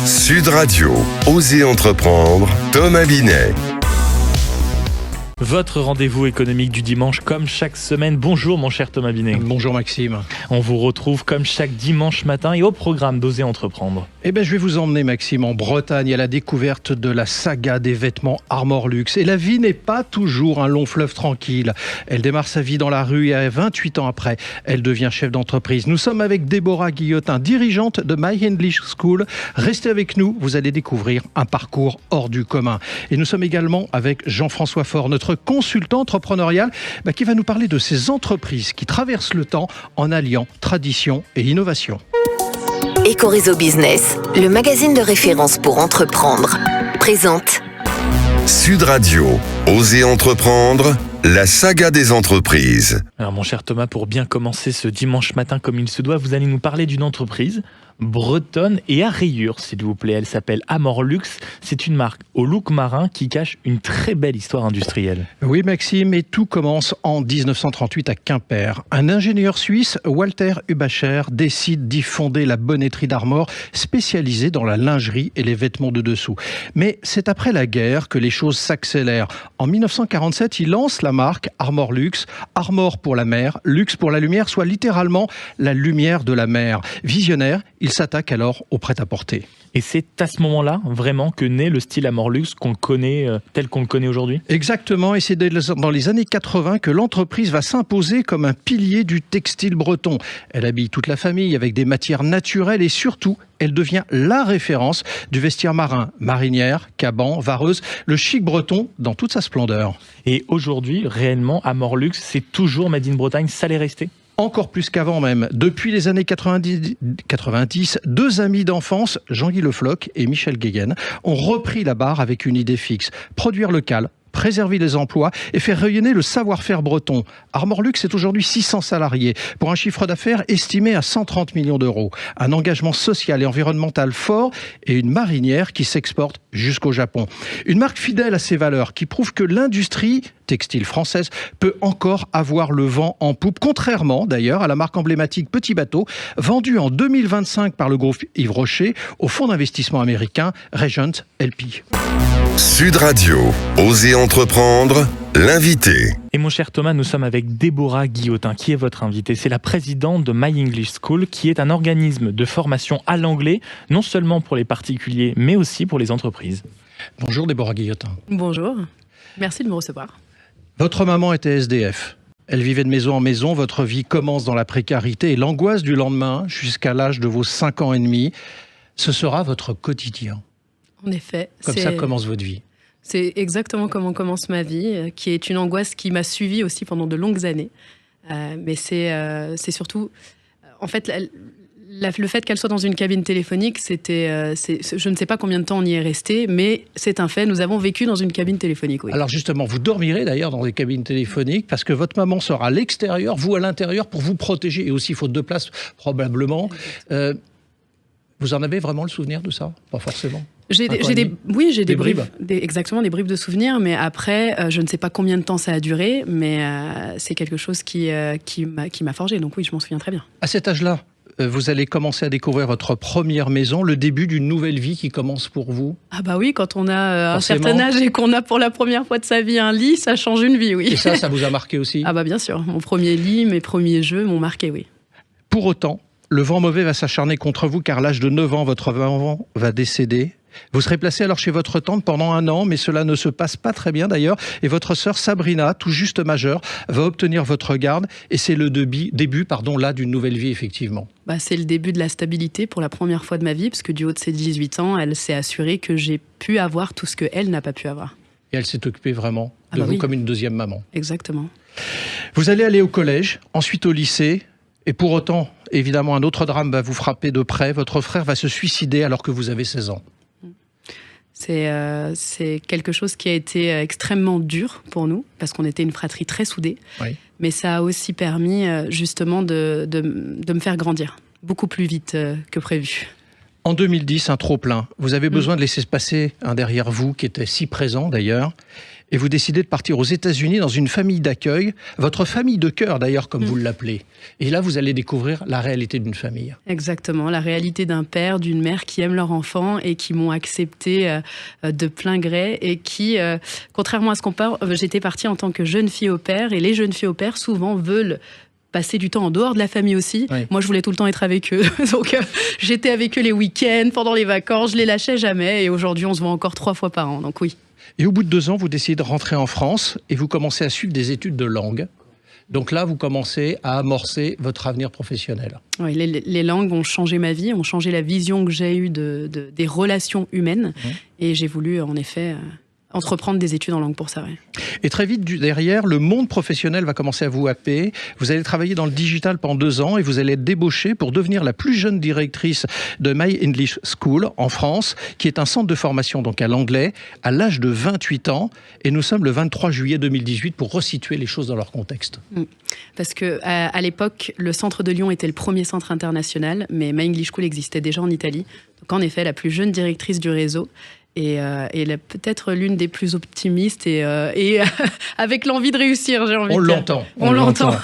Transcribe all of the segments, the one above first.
Sud Radio, Osez entreprendre, Thomas Binet. Votre rendez-vous économique du dimanche, comme chaque semaine. Bonjour mon cher Thomas Binet. Bonjour Maxime. On vous retrouve comme chaque dimanche matin et au programme d'Osez entreprendre. Je vais vous emmener Maxime en Bretagne à la découverte de la saga des vêtements Armor Luxe. Et la vie n'est pas toujours un long fleuve tranquille. Elle démarre sa vie dans la rue et 28 ans après, elle devient chef d'entreprise. Nous sommes avec Déborah Guillotin, dirigeante de My English School. Restez avec nous, vous allez découvrir un parcours hors du commun. Et nous sommes également avec Jean-François Faure, notre consultant entrepreneurial qui va nous parler de ces entreprises qui traversent le temps en alliant tradition et innovation. Ecoréseau Business, le magazine de référence pour entreprendre, présente Sud Radio, Osez entreprendre, la saga des entreprises. Alors mon cher Thomas, pour bien commencer ce dimanche matin comme il se doit, vous allez nous parler d'une entreprise bretonne et à rayures, s'il vous plaît. Elle s'appelle Armor Luxe. C'est une marque au look marin qui cache une très belle histoire industrielle. Oui Maxime, et tout commence en 1938 à Quimper. Un ingénieur suisse, Walter Hubacher, décide d'y fonder la bonnetterie d'Armor, spécialisée dans la lingerie et les vêtements de dessous. Mais c'est après la guerre que les choses s'accélèrent. En 1947, il lance la marque Armor Luxe, Armor pour la mer, Luxe pour la lumière, soit littéralement la lumière de la mer. Visionnaire, il s'attaque alors au prêt-à-porter. Et c'est à ce moment-là, vraiment, que naît le style Armor Luxe qu'on connaît, tel qu'on le connaît aujourd'hui ? Exactement, et c'est dans les années 80 que l'entreprise va s'imposer comme un pilier du textile breton. Elle habille toute la famille avec des matières naturelles et surtout, elle devient la référence du vestiaire marin. Marinière, caban, vareuse, le chic breton dans toute sa splendeur. Et aujourd'hui, réellement, Armor Luxe, c'est toujours Made in Bretagne, ça l'est resté ? Encore plus qu'avant même. Depuis les années 90, deux amis d'enfance, Jean-Guy Le Floch et Michel Guéguen, ont repris la barre avec une idée fixe. Produire local, préserver les emplois et faire rayonner le savoir-faire breton. Armor Luxe est aujourd'hui 600 salariés pour un chiffre d'affaires estimé à 130 millions d'euros. Un engagement social et environnemental fort et une marinière qui s'exporte jusqu'au Japon. Une marque fidèle à ses valeurs qui prouve que l'industrie textile française peut encore avoir le vent en poupe, contrairement d'ailleurs à la marque emblématique Petit Bateau, vendue en 2025 par le groupe Yves Rocher au fonds d'investissement américain Regent LP. Sud Radio, Osez entreprendre, l'invité. Et mon cher Thomas, nous sommes avec Déborah Guillotin, qui est votre invitée. C'est la présidente de My English School, qui est un organisme de formation à l'anglais, non seulement pour les particuliers, mais aussi pour les entreprises. Bonjour Déborah Guillotin. Bonjour, merci de me recevoir. Votre maman était SDF. Elle vivait de maison en maison. Votre vie commence dans la précarité et l'angoisse du lendemain jusqu'à l'âge de vos 5 ans et demi. Ce sera votre quotidien. En effet. Comme ça commence votre vie. C'est exactement comment commence ma vie, qui est une angoisse qui m'a suivie aussi pendant de longues années. Mais c'est surtout... En fait, le fait qu'elle soit dans une cabine téléphonique, je ne sais pas combien de temps on y est resté, mais c'est un fait, nous avons vécu dans une cabine téléphonique, oui. Alors justement, vous dormirez d'ailleurs dans des cabines téléphoniques parce que votre maman sera à l'extérieur, vous à l'intérieur pour vous protéger, et aussi il faut 2 places probablement. Vous en avez vraiment le souvenir de ça ? Pas forcément. J'ai des bribes. Exactement, des bribes de souvenirs, mais après, je ne sais pas combien de temps ça a duré, mais c'est quelque chose qui m'a forgé, donc oui, je m'en souviens très bien. À cet âge-là, vous allez commencer à découvrir votre première maison, le début d'une nouvelle vie qui commence pour vous. Ah bah oui, quand on a un certain âge et qu'on a pour la première fois de sa vie un lit, ça change une vie, oui. Et ça vous a marqué aussi ? Ah bah bien sûr, mon premier lit, mes premiers jeux m'ont marqué, oui. Pour autant, le vent mauvais va s'acharner contre vous car à l'âge de 9 ans, votre maman va décéder. Vous serez placé alors chez votre tante pendant 1 an, mais cela ne se passe pas très bien d'ailleurs. Et votre sœur Sabrina, tout juste majeure, va obtenir votre garde. Et c'est le début là d'une nouvelle vie, effectivement. C'est le début de la stabilité pour la première fois de ma vie, parce que du haut de ses 18 ans, elle s'est assurée que j'ai pu avoir tout ce qu'elle n'a pas pu avoir. Et elle s'est occupée vraiment de vous comme une deuxième maman. Exactement. Vous allez aller au collège, ensuite au lycée. Et pour autant, évidemment, un autre drame va vous frapper de près. Votre frère va se suicider alors que vous avez 16 ans. C'est quelque chose qui a été extrêmement dur pour nous, parce qu'on était une fratrie très soudée. Oui. Mais ça a aussi permis justement de me faire grandir beaucoup plus vite que prévu. En 2010, un trop-plein. Vous avez besoin de laisser se passer un derrière vous qui était si présent d'ailleurs. et vous décidez de partir aux États-Unis dans une famille d'accueil, votre famille de cœur d'ailleurs, comme vous l'appelez. Et là, vous allez découvrir la réalité d'une famille. Exactement, la réalité d'un père, d'une mère qui aiment leur enfant et qui m'ont accepté de plein gré et qui, contrairement à ce qu'on parle, j'étais partie en tant que jeune fille au pair et les jeunes filles au pair souvent veulent passer du temps en dehors de la famille aussi. Oui. Moi, je voulais tout le temps être avec eux. Donc, j'étais avec eux les week-ends, pendant les vacances, je les lâchais jamais. Et aujourd'hui, on se voit encore 3 fois par an. Donc oui. Et au bout de 2 ans, vous décidez de rentrer en France et vous commencez à suivre des études de langue. Donc là, vous commencez à amorcer votre avenir professionnel. Oui, les langues ont changé ma vie, ont changé la vision que j'ai eue des relations humaines. Et j'ai voulu, en effet, entreprendre des études en langue pour ça. Ouais. Et très vite, derrière, le monde professionnel va commencer à vous happer. Vous allez travailler dans le digital pendant 2 ans et vous allez être débauché pour devenir la plus jeune directrice de My English School en France, qui est un centre de formation donc à l'anglais, à l'âge de 28 ans. Et nous sommes le 23 juillet 2018 pour resituer les choses dans leur contexte. Parce que à l'époque, le centre de Lyon était le premier centre international, mais My English School existait déjà en Italie. Donc en effet, la plus jeune directrice du réseau. Et peut-être l'une des plus optimistes et avec l'envie de réussir, j'ai envie de dire. On l'entend.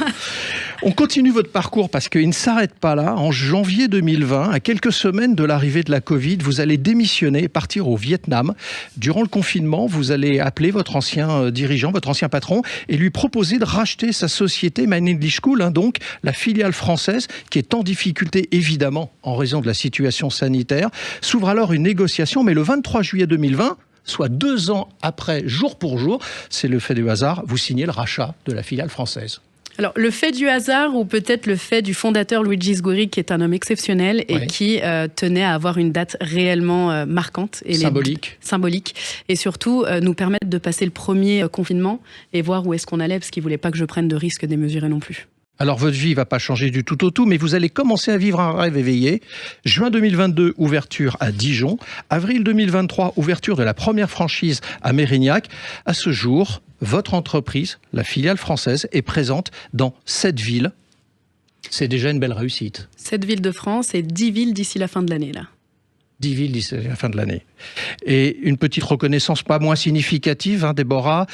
On continue votre parcours parce qu'il ne s'arrête pas là. En janvier 2020, à quelques semaines de l'arrivée de la Covid, vous allez démissionner et partir au Vietnam. Durant le confinement, vous allez appeler votre ancien dirigeant, votre ancien patron, et lui proposer de racheter sa société My English School, donc la filiale française, qui est en difficulté évidemment en raison de la situation sanitaire. S'ouvre alors une négociation, mais le 23 juillet 2020, soit 2 ans après, jour pour jour, c'est le fait du hasard, vous signez le rachat de la filiale française. Alors, le fait du hasard ou peut-être le fait du fondateur Luigi Sguri, qui est un homme exceptionnel et qui tenait à avoir une date réellement marquante. Et symbolique. Et surtout, nous permettre de passer le premier confinement et voir où est-ce qu'on allait, parce qu'il ne voulait pas que je prenne de risques démesurés non plus. Alors, votre vie ne va pas changer du tout au tout, mais vous allez commencer à vivre un rêve éveillé. Juin 2022, ouverture à Dijon. Avril 2023, ouverture de la première franchise à Mérignac. À ce jour, votre entreprise, la filiale française, est présente dans 7 villes. C'est déjà une belle réussite. 7 villes de France et 10 villes d'ici la fin de l'année, là. 10 villes d'ici la fin de l'année. Et une petite reconnaissance pas moins significative, hein, Déborah,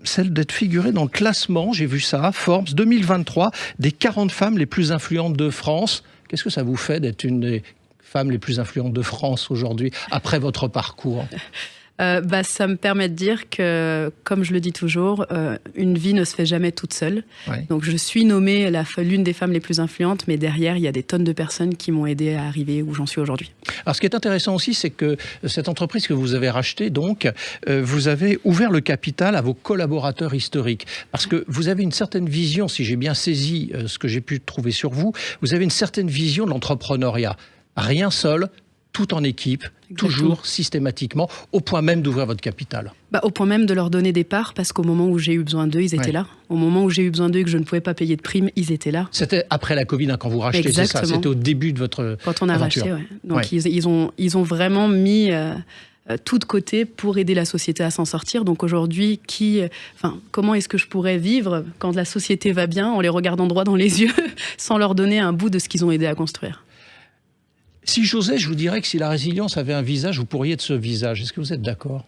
celle d'être figurée dans le classement, j'ai vu ça, Forbes 2023, des 40 femmes les plus influentes de France. Qu'est-ce que ça vous fait d'être une des femmes les plus influentes de France aujourd'hui, après votre parcours ? Ça me permet de dire que, comme je le dis toujours, une vie ne se fait jamais toute seule. Ouais. Donc je suis nommée l'une des femmes les plus influentes, mais derrière, il y a des tonnes de personnes qui m'ont aidée à arriver où j'en suis aujourd'hui. Alors ce qui est intéressant aussi, c'est que cette entreprise que vous avez rachetée, donc, vous avez ouvert le capital à vos collaborateurs historiques. Parce que vous avez une certaine vision, si j'ai bien saisi ce que j'ai pu trouver sur vous, vous avez une certaine vision de l'entrepreneuriat. Rien seul, tout en équipe, toujours systématiquement, au point même d'ouvrir votre capital. Au point même de leur donner des parts, parce qu'au moment où j'ai eu besoin d'eux, ils étaient là. Au moment où j'ai eu besoin d'eux et que je ne pouvais pas payer de primes, ils étaient là. C'était après la Covid, hein, quand vous rachetez, c'est ça ? C'était au début de votre Quand on a aventure. Racheté, Donc ils ont vraiment mis tout de côté pour aider la société à s'en sortir. Donc aujourd'hui, comment est-ce que je pourrais vivre quand la société va bien, en les regardant droit dans les yeux, sans leur donner un bout de ce qu'ils ont aidé à construire ? Si j'osais, je vous dirais que si la résilience avait un visage, vous pourriez être ce visage. Est-ce que vous êtes d'accord ?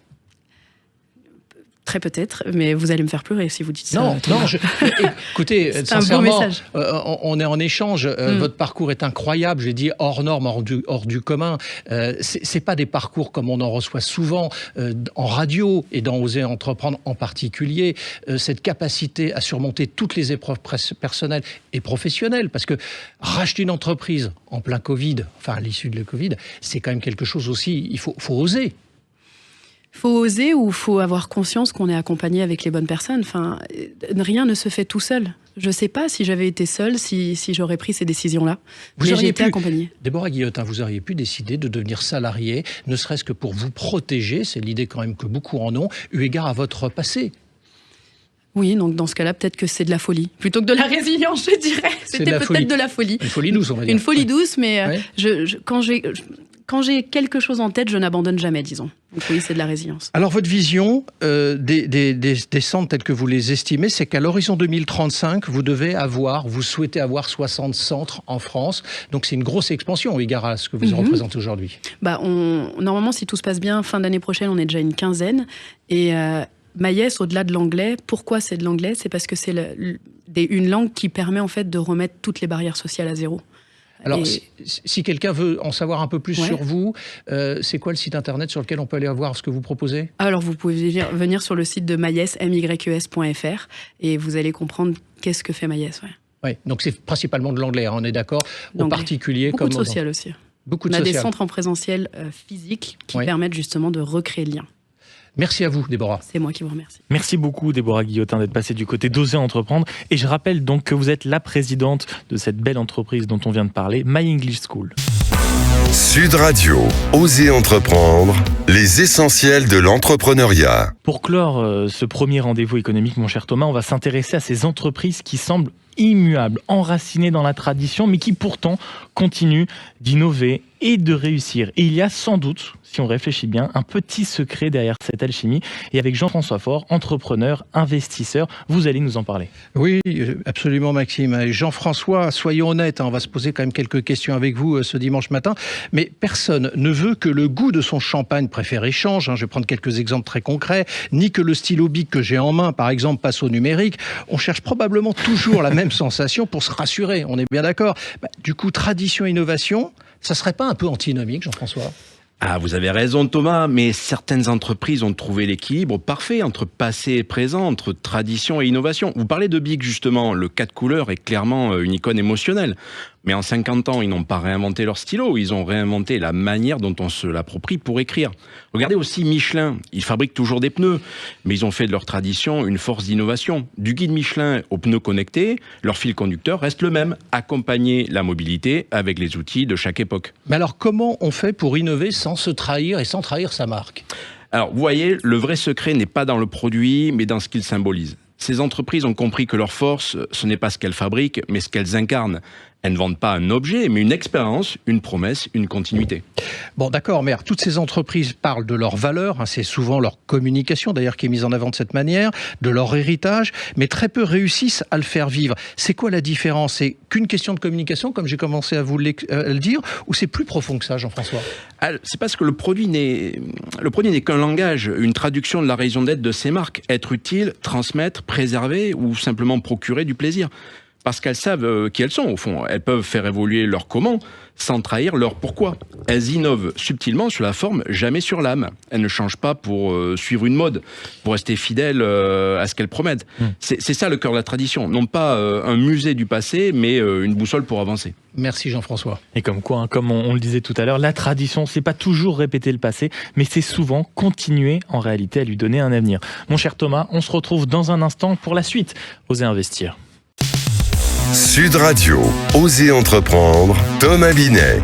Très peut-être, mais vous allez me faire pleurer si vous dites ça. Non, écoutez, c'est sincèrement, un beau message. On est en échange. Votre parcours est incroyable. J'ai dit hors norme, hors du commun. C'est pas des parcours comme on en reçoit souvent en radio et dans Oser entreprendre en particulier. Cette capacité à surmonter toutes les épreuves personnelles et professionnelles, parce que racheter une entreprise en plein Covid, enfin à l'issue de la Covid, c'est quand même quelque chose aussi. Il faut oser. Faut oser ou faut avoir conscience qu'on est accompagné avec les bonnes personnes. Enfin, rien ne se fait tout seul. Je ne sais pas si j'avais été seule, si j'aurais pris ces décisions-là. Mais j'ai été accompagnée. Déborah Guillotin, vous auriez pu décider de devenir salarié, ne serait-ce que pour vous protéger, c'est l'idée quand même que beaucoup en ont, eu égard à votre passé. Oui, donc dans ce cas-là, peut-être que c'est de la folie. Plutôt que de la résilience, je dirais. C'était peut-être de la folie. Une folie douce, on va dire. Une folie douce, mais quand j'ai quelque chose en tête, je n'abandonne jamais, disons. Donc oui, c'est de la résilience. Alors votre vision des centres tels que vous les estimez, c'est qu'à l'horizon 2035, vous souhaitez avoir 60 centres en France. Donc c'est une grosse expansion au égard à ce que vous représentez aujourd'hui. Normalement, si tout se passe bien, fin d'année prochaine, on est déjà une quinzaine. Et Maïs, au-delà de l'anglais, pourquoi c'est de l'anglais ? C'est parce que c'est une langue qui permet en fait de remettre toutes les barrières sociales à zéro. Alors, si quelqu'un veut en savoir un peu plus sur vous, c'est quoi le site internet sur lequel on peut aller voir ce que vous proposez ? Alors, vous pouvez venir sur le site de Maïs, myes.fr, et vous allez comprendre qu'est-ce que fait Maïs. Oui, donc c'est principalement de l'anglais, hein, on est d'accord. En particulier, beaucoup de social aussi. Beaucoup de on a social. des centres en présentiel physiques qui permettent justement de recréer le lien. Merci à vous, Déborah. C'est moi qui vous remercie. Merci beaucoup, Déborah Guillotin, d'être passée du côté d'Oser Entreprendre. Et je rappelle donc que vous êtes la présidente de cette belle entreprise dont on vient de parler, My English School. Sud Radio, Oser Entreprendre, les essentiels de l'entrepreneuriat. Pour clore ce premier rendez-vous économique, mon cher Thomas, on va s'intéresser à ces entreprises qui semblent immuables, enracinées dans la tradition, mais qui pourtant continuent d'innover et de réussir. Et il y a sans doute, si on réfléchit bien, un petit secret derrière cette alchimie. Et avec Jean-François Faure, entrepreneur, investisseur, vous allez nous en parler. Oui, absolument, Maxime. Jean-François, soyons honnêtes, on va se poser quand même quelques questions avec vous ce dimanche matin. Mais personne ne veut que le goût de son champagne préféré change. Je vais prendre quelques exemples très concrets. Ni que le stylo bic que j'ai en main, par exemple, passe au numérique. On cherche probablement toujours la même sensation pour se rassurer. On est bien d'accord. Du coup, tradition et innovation, ça serait pas un peu antinomique, Jean-François ? Ah, vous avez raison, Thomas, mais certaines entreprises ont trouvé l'équilibre parfait entre passé et présent, entre tradition et innovation. Vous parlez de Bic, justement. Le 4 couleurs est clairement une icône émotionnelle. Mais en 50 ans, ils n'ont pas réinventé leur stylo, ils ont réinventé la manière dont on se l'approprie pour écrire. Regardez aussi Michelin, ils fabriquent toujours des pneus, mais ils ont fait de leur tradition une force d'innovation. Du guide Michelin aux pneus connectés, leur fil conducteur reste le même, accompagner la mobilité avec les outils de chaque époque. Mais alors, comment on fait pour innover sans se trahir et sans trahir sa marque ? Alors, vous voyez, le vrai secret n'est pas dans le produit, mais dans ce qu'il symbolise. Ces entreprises ont compris que leur force, ce n'est pas ce qu'elles fabriquent, mais ce qu'elles incarnent. Elles ne vendent pas un objet, mais une expérience, une promesse, une continuité. Bon, d'accord, mais toutes ces entreprises parlent de leurs valeurs, c'est souvent leur communication d'ailleurs qui est mise en avant de cette manière, de leur héritage, mais très peu réussissent à le faire vivre. C'est quoi la différence ? C'est qu'une question de communication, comme j'ai commencé à vous le dire, ou c'est plus profond que ça, Jean-François ? C'est parce que le produit n'est qu'un langage, une traduction de la raison d'être de ces marques. Être utile, transmettre, préserver ou simplement procurer du plaisir. Parce qu'elles savent qui elles sont, au fond. Elles peuvent faire évoluer leur comment sans trahir leur pourquoi. Elles innovent subtilement sur la forme, jamais sur l'âme. Elles ne changent pas pour suivre une mode, pour rester fidèles à ce qu'elles promettent. C'est ça le cœur de la tradition. Non pas un musée du passé, mais une boussole pour avancer. Merci Jean-François. Et comme quoi, comme on le disait tout à l'heure, la tradition, c'est pas toujours répéter le passé, mais c'est souvent continuer en réalité à lui donner un avenir. Mon cher Thomas, on se retrouve dans un instant pour la suite. Osez investir. Sud Radio, Oser Entreprendre, Thomas Binet.